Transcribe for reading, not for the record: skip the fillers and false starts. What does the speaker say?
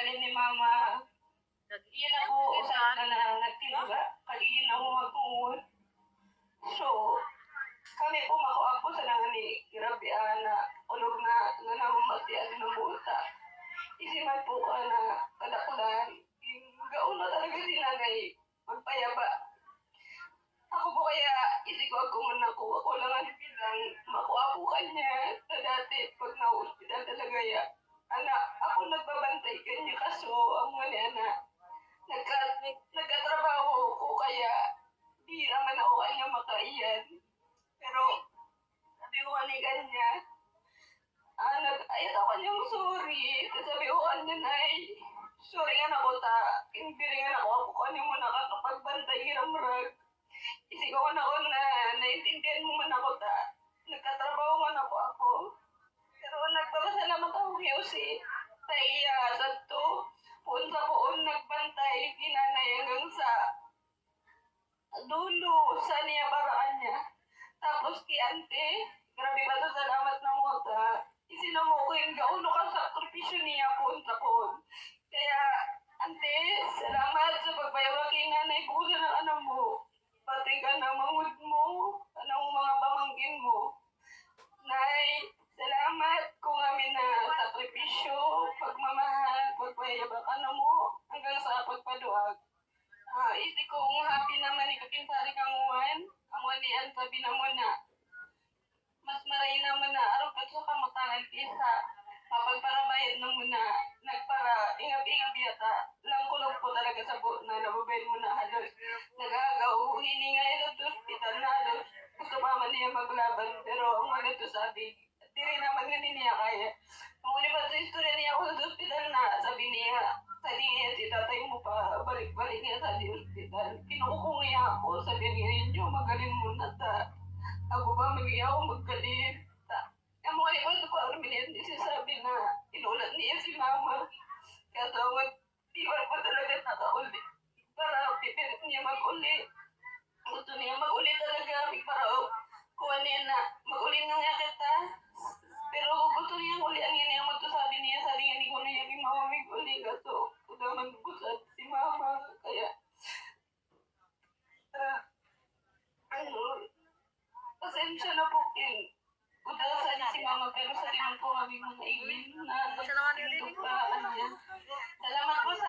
ibalin ni mama. Iyan ako usap na nagtinuga. Kaiin ako magkungod. So, kami po makuha po sa nang ni grabe na ulog na namamatian ng buta. Isiman po ka na kadakulan. Gaon na talaga si nanay magpayaba. Ako po kaya isig ko man ako. Ako lang ang bilang makuha po kanya na dati pag na-hospital talaga ya. Anak, ako nagbabantay kanya kaso ang mga anak. Nagkatrabaho ko kaya di naman ako kanya makaiyan. Pero sabi ko kanigan niya, ayat ako niyang sorry. Sabi ko kanya na sorry nga na ko ta. Hindi rin nga ako kanya mo nakakapagbantay hiramrag. Isig ko na ako na naintindihan mo man ako ta. Nagkatrabaho man ako. Pero nagpapasalamat ako kayo si Taya sa to. Punta poon nagbantay, ginanay hanggang sa dulo sa niya paraan niya. Tapos ki ante, grabe ba ito salamat na mo ta. Isinamo ko yung gauno ka sakripisyo niya punta poon. Kaya ante, salamat sa pagbayawa kay nanay ko ng anak mo. Pati ka na mangud mo, anong mga pamangkin mo. Nay, salamat kung amin na sakripisyo, pagmamahal, pagpayabak ano mo, hanggang sa pagpaduag. Isi kong happy naman ikapinsari kang uwan, ang wanian sabi na mo na, mas maray naman na araw ka sa kamutangan kisa, papagparabayad na mo na, nagpara, ingab-ingab yata, lang kulog po talaga sa buot na nababayad mo na halos, nagagaw, hiningay na to, hospital na halos, gusto pa man niya maglaban, pero ang mga to sabi, di rin naman ganun niya kaya. Ang ulipat sa istorya niya ako sa hospital na, sabi niya, sabi niya si tatay mo pa, balik-balik niya sa hospital. Kinukukong niya ako, sabi niya, yun magaling mo na ta. Ako ba, magiging ako magaling. Ang mga iba ko, Arminian, di sabi na, inulat niya si mama. Kaya tawag, di ba pa talaga nakauli. Para pipilit niya mag-uli. Gusto niya mag-uli talaga, para kuha niya na, mag-uli na nga kita. Pero gusto niya uli ang yun yung sabi niya, sabi nga ni ko na yung mama mag-uli ka to. Udaman ko sa si mama, kaya, pasensya na po kin. Udasan si mama, pero sa limang po kami mga igin na, para kanya. Salamat po sa